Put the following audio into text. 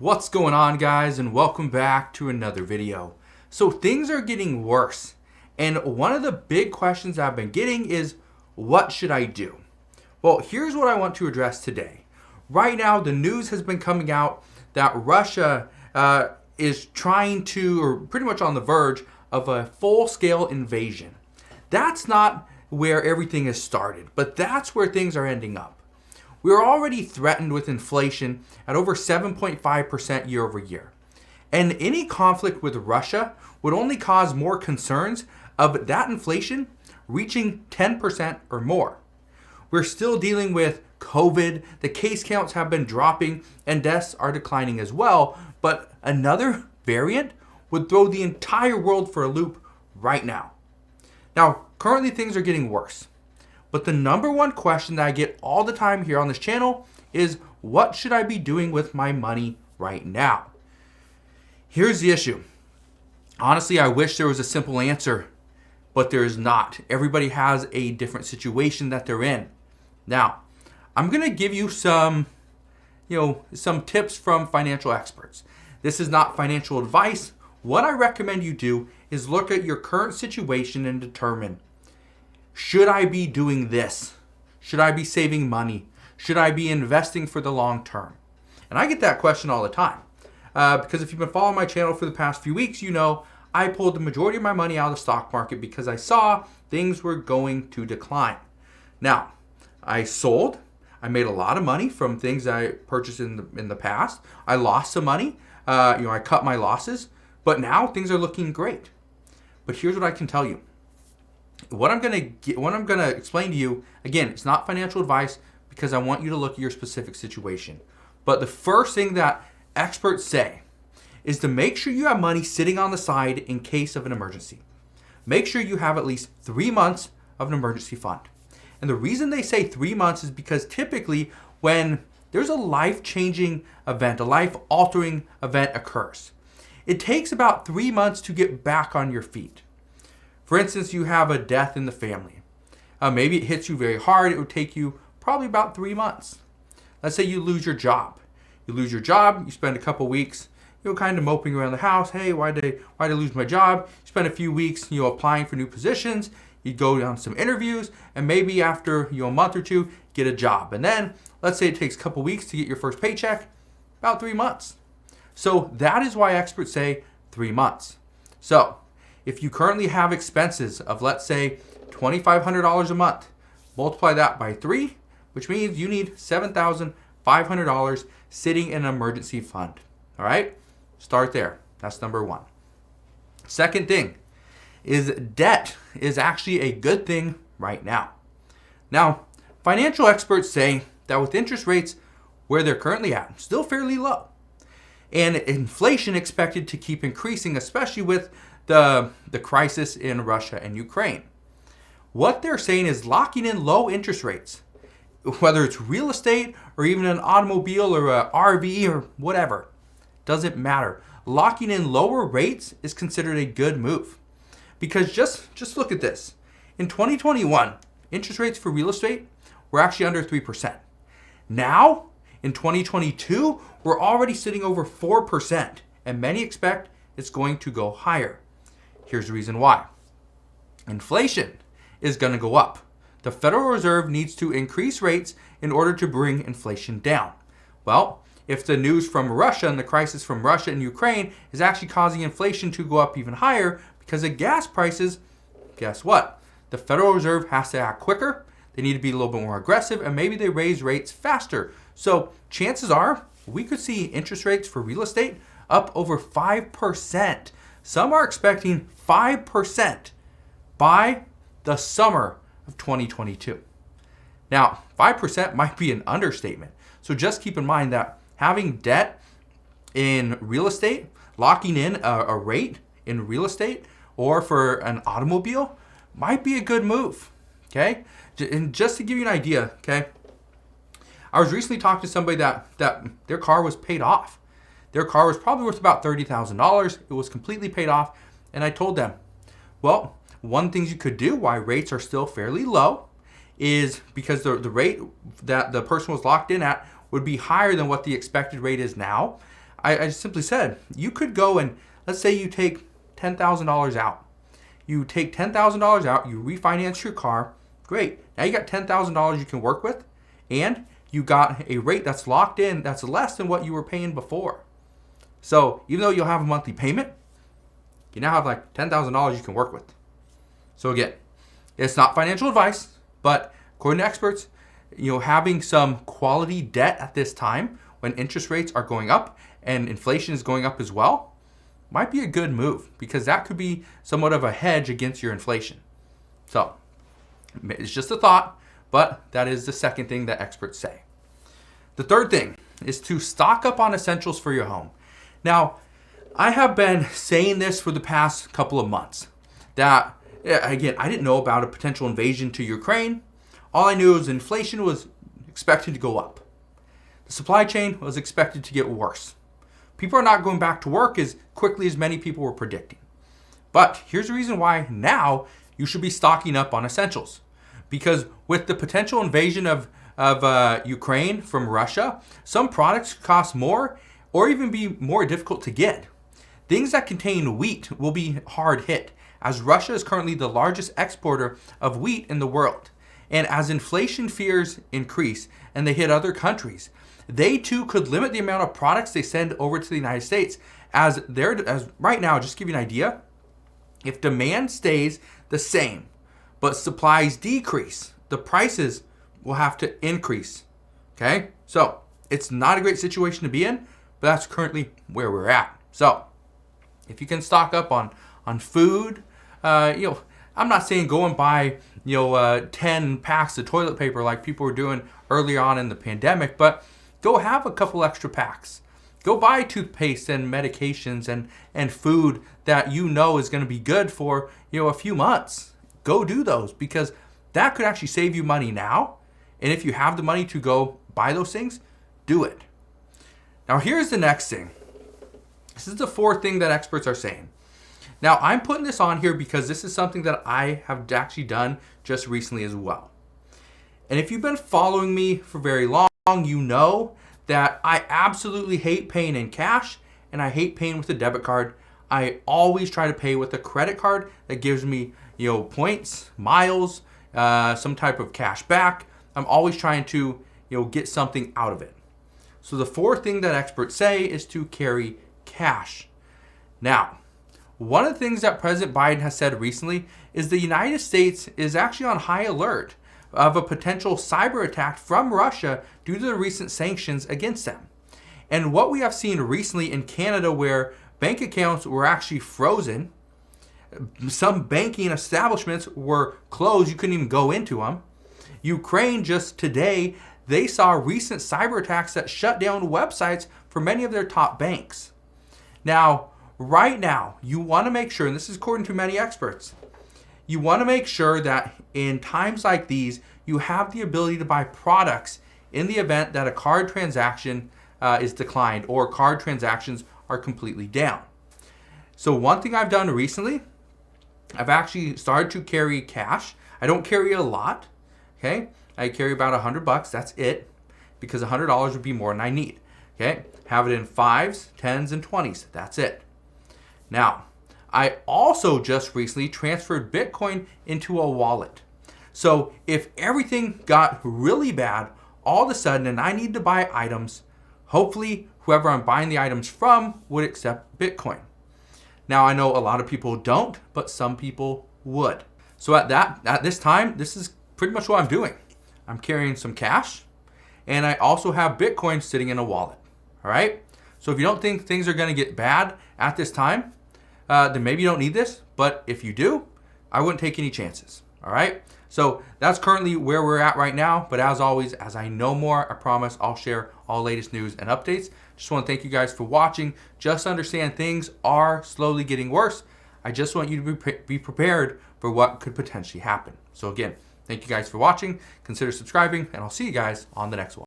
What's going on, guys, and welcome back to another video. So things are getting worse, and one of the big questions I've been getting is, what should I do? Well, here's what I want to address today. Right now, the news has been coming out that Russia is trying to, or pretty much on the verge of a full-scale invasion. That's not where everything has started, but that's where things are ending up. We're already threatened with inflation at over 7.5% year over year. And any conflict with Russia would only cause more concerns of that inflation reaching 10% or more. We're still dealing with COVID, the case counts have been dropping, and deaths are declining as well. But another variant would throw the entire world for a loop right now. Now, currently things are getting worse. But the number one question that I get all the time here on this channel is, what should I be doing with my money right now? Here's the issue. Honestly, I wish there was a simple answer, but there is not. Everybody has a different situation that they're in. Now, I'm going to give you some tips from financial experts. This is not financial advice. What I recommend you do is look at your current situation and determine, should I be doing this? Should I be saving money? Should I be investing for the long term? And I get that question all the time. Because if you've been following my channel for the past few weeks, you know I pulled the majority of my money out of the stock market because I saw things were going to decline. Now, I sold. I made a lot of money from things I purchased in the past. I lost some money. I cut my losses. But now things are looking great. But here's what I can tell you. What I'm gonna explain to you, again, it's not financial advice because I want you to look at your specific situation. But the first thing that experts say is to make sure you have money sitting on the side in case of an emergency. Make sure you have at least 3 months of an emergency fund. And the reason they say 3 months is because typically when there's a life-changing event, a life-altering event occurs, it takes about 3 months to get back on your feet. For instance, you have a death in the family. Maybe it hits you very hard. It would take you probably about 3 months. Let's say you lose your job. You lose your job. You spend a couple weeks, kind of moping around the house. Hey, why did I lose my job? You spend a few weeks, applying for new positions. You go on some interviews, and maybe after a month or two, get a job. And then let's say it takes a couple weeks to get your first paycheck. About 3 months. So that is why experts say 3 months. So if you currently have expenses of, let's say, $2,500 a month, multiply that by 3, which means you need $7,500 sitting in an emergency fund. All right? Start there. That's number one. Second thing is debt is actually a good thing right now. Now, financial experts say that with interest rates where they're currently at, still fairly low, and inflation expected to keep increasing, especially with the crisis in Russia and Ukraine. What they're saying is locking in low interest rates, whether it's real estate or even an automobile or a RV or whatever, doesn't matter. Locking in lower rates is considered a good move. Because just look at this. In 2021, interest rates for real estate were actually under 3%. Now, in 2022, we're already sitting over 4%, and many expect it's going to go higher. Here's the reason why. Inflation is going to go up. The Federal Reserve needs to increase rates in order to bring inflation down. Well, if the news from Russia and the crisis from Russia and Ukraine is actually causing inflation to go up even higher because of gas prices, guess what? The Federal Reserve has to act quicker. They need to be a little bit more aggressive, and maybe they raise rates faster. So chances are we could see interest rates for real estate up over 5%. Some are expecting 5% by the summer of 2022. Now, 5% might be an understatement. So just keep in mind that having debt in real estate, locking in a rate in real estate or for an automobile might be a good move, okay? And just to give you an idea, okay, I was recently talking to somebody that their car was paid off. Their car was probably worth about $30,000. It was completely paid off. And I told them, well, one thing you could do why rates are still fairly low is because the rate that the person was locked in at would be higher than what the expected rate is now. I simply said, you could go and let's say you take $10,000 out. You take $10,000 out, you refinance your car. Great. Now you got $10,000 you can work with, and you got a rate that's locked in that's less than what you were paying before. So even though you'll have a monthly payment, you now have like $10,000 you can work with. So again, it's not financial advice, but according to experts, having some quality debt at this time when interest rates are going up and inflation is going up as well might be a good move, because that could be somewhat of a hedge against your inflation. So it's just a thought, but that is the second thing that experts say. The third thing is to stock up on essentials for your home. Now, I have been saying this for the past couple of months that, again, I didn't know about a potential invasion to Ukraine. All I knew is inflation was expected to go up. The supply chain was expected to get worse. People are not going back to work as quickly as many people were predicting. But here's the reason why now you should be stocking up on essentials. Because with the potential invasion of Ukraine from Russia, some products cost more or even be more difficult to get. Things that contain wheat will be hard hit, as Russia is currently the largest exporter of wheat in the world. And as inflation fears increase and they hit other countries, they too could limit the amount of products they send over to the United States. As right now, just to give you an idea, if demand stays the same, but supplies decrease, the prices will have to increase. Okay? So it's not a great situation to be in, but that's currently where we're at. So if you can stock up on food, I'm not saying go and buy 10 packs of toilet paper like people were doing early on in the pandemic, but go have a couple extra packs. Go buy toothpaste and medications and food that is going to be good for a few months. Go do those, because that could actually save you money now. And if you have the money to go buy those things, do it. Now here's the next thing. This is the fourth thing that experts are saying. Now I'm putting this on here because this is something that I have actually done just recently as well. And if you've been following me for very long, you know that I absolutely hate paying in cash and I hate paying with a debit card. I always try to pay with a credit card that gives me, points, miles, some type of cash back. I'm always trying to, get something out of it. So the fourth thing that experts say is to carry cash. Now, one of the things that President Biden has said recently is the United States is actually on high alert of a potential cyber attack from Russia due to the recent sanctions against them. And what we have seen recently in Canada, where bank accounts were actually frozen, some banking establishments were closed, you couldn't even go into them. Ukraine just today, they saw recent cyber attacks that shut down websites for many of their top banks. Now, right now, you want to make sure, and this is according to many experts, you want to make sure that in times like these, you have the ability to buy products in the event that a card transaction is declined or card transactions are completely down. So one thing I've done recently, I've actually started to carry cash. I don't carry a lot, okay? I carry about $100, that's it, because $100 would be more than I need, okay? Have it in 5s, 10s, and 20s, that's it. Now, I also just recently transferred Bitcoin into a wallet. So if everything got really bad all of a sudden and I need to buy items, hopefully whoever I'm buying the items from would accept Bitcoin. Now I know a lot of people don't, but some people would. So at this time, this is pretty much what I'm doing. I'm carrying some cash, and I also have Bitcoin sitting in a wallet. All right? So if you don't think things are going to get bad at this time, then maybe you don't need this. But if you do, I wouldn't take any chances. All right? So that's currently where we're at right now. But as always, as I know more, I promise I'll share all latest news and updates. Just want to thank you guys for watching. Just understand things are slowly getting worse. I just want you to be prepared for what could potentially happen. So again, thank you guys for watching. Consider subscribing, and I'll see you guys on the next one.